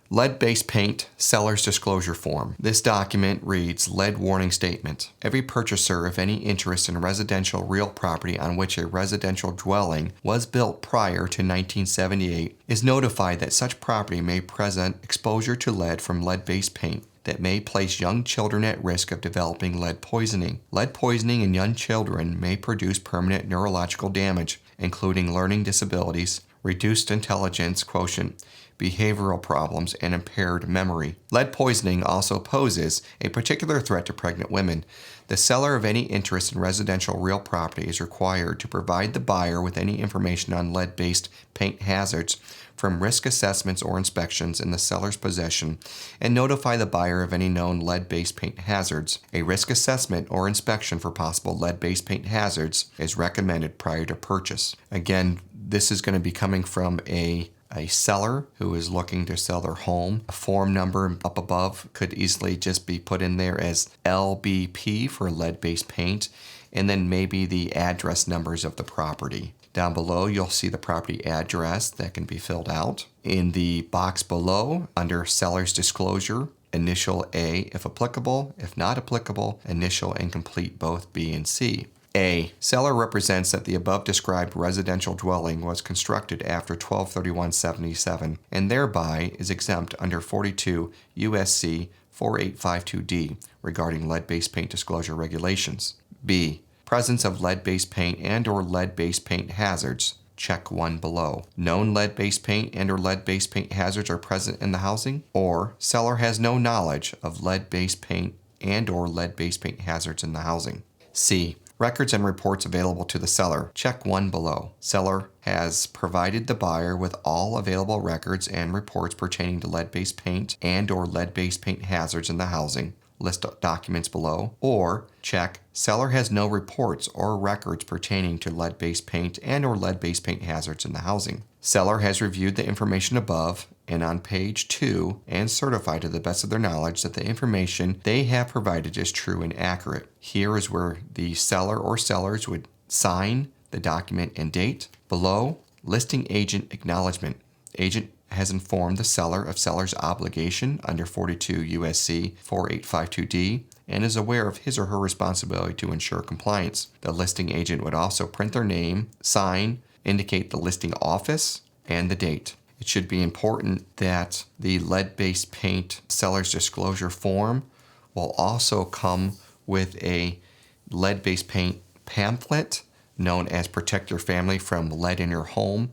Lead-based paint seller's disclosure form. This document reads, lead warning statement. Every purchaser of any interest in residential real property on which a residential dwelling was built prior to 1978 is notified that such property may present exposure to lead from lead-based paint that may place young children at risk of developing lead poisoning. Lead poisoning in young children may produce permanent neurological damage, including learning disabilities, reduced intelligence quotient, behavioral problems, and impaired memory. Lead poisoning also poses a particular threat to pregnant women. The seller of any interest in residential real property is required to provide the buyer with any information on lead-based paint hazards from risk assessments or inspections in the seller's possession and notify the buyer of any known lead-based paint hazards. A risk assessment or inspection for possible lead-based paint hazards is recommended prior to purchase. Again, this is going to be coming from a seller who is looking to sell their home. A form number up above could easily just be put in there as LBP for lead-based paint, and then maybe the address numbers of the property. Down below, you'll see the property address that can be filled out. In the box below, under seller's disclosure, initial A if applicable. If not applicable, initial and complete both B and C. A. Seller represents that the above described residential dwelling was constructed after 12/31/77 and thereby is exempt under 42 U.S.C. 4852D regarding lead-based paint disclosure regulations. B. Presence of lead-based paint and/or lead-based paint hazards. Check 1 below. Known lead-based paint and/or lead-based paint hazards are present in the housing, or seller has no knowledge of lead-based paint and/or lead-based paint hazards in the housing. C. Records and reports available to the seller. Check 1 below. Seller has provided the buyer with all available records and reports pertaining to lead-based paint and/or lead-based paint hazards in the housing. List documents below. Or check seller has no reports or records pertaining to lead-based paint and/or lead-based paint hazards in the housing. Seller has reviewed the information above and on page 2 and certified to the best of their knowledge that the information they have provided is true and accurate. Here is where the seller or sellers would sign the document and date. Below, listing agent acknowledgement. Agent has informed the seller of seller's obligation under 42 U.S.C. 4852D and is aware of his or her responsibility to ensure compliance. The listing agent would also print their name, sign, indicate the listing office, and the date. It should be important that the lead-based paint seller's disclosure form will also come with a lead-based paint pamphlet known as Protect Your Family from Lead in Your Home.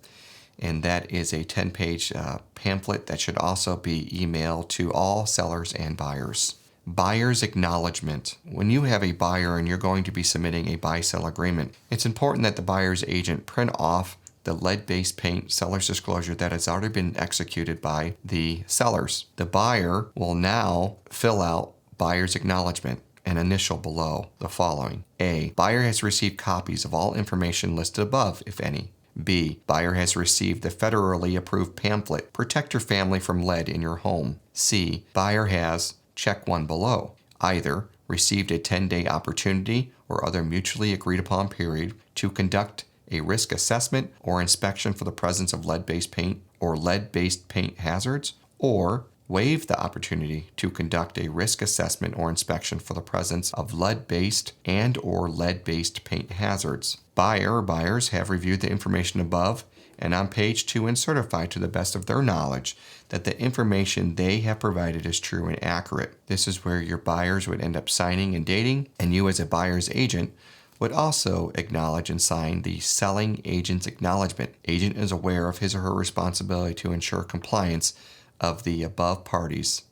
And that is a 10-page pamphlet that should also be emailed to all sellers and buyers. Buyer's acknowledgement. When you have a buyer and you're going to be submitting a buy-sell agreement, it's important that the buyer's agent print off the lead-based paint seller's disclosure that has already been executed by the sellers. The buyer will now fill out buyer's acknowledgement and initial below the following. A. Buyer has received copies of all information listed above, if any. B. Buyer has received the federally approved pamphlet, Protect Your Family from Lead in Your Home. C. Buyer has, check 1 below, either received a 10-day opportunity or other mutually agreed upon period to conduct a risk assessment or inspection for the presence of lead-based paint or lead-based paint hazards, or waive the opportunity to conduct a risk assessment or inspection for the presence of lead-based and/or lead-based paint hazards. Buyer or buyers have reviewed the information above and on page 2 and certified to the best of their knowledge that the information they have provided is true and accurate. This is where your buyers would end up signing and dating, and you as a buyer's agent would also acknowledge and sign the selling agent's acknowledgement. Agent is aware of his or her responsibility to ensure compliance of the above parties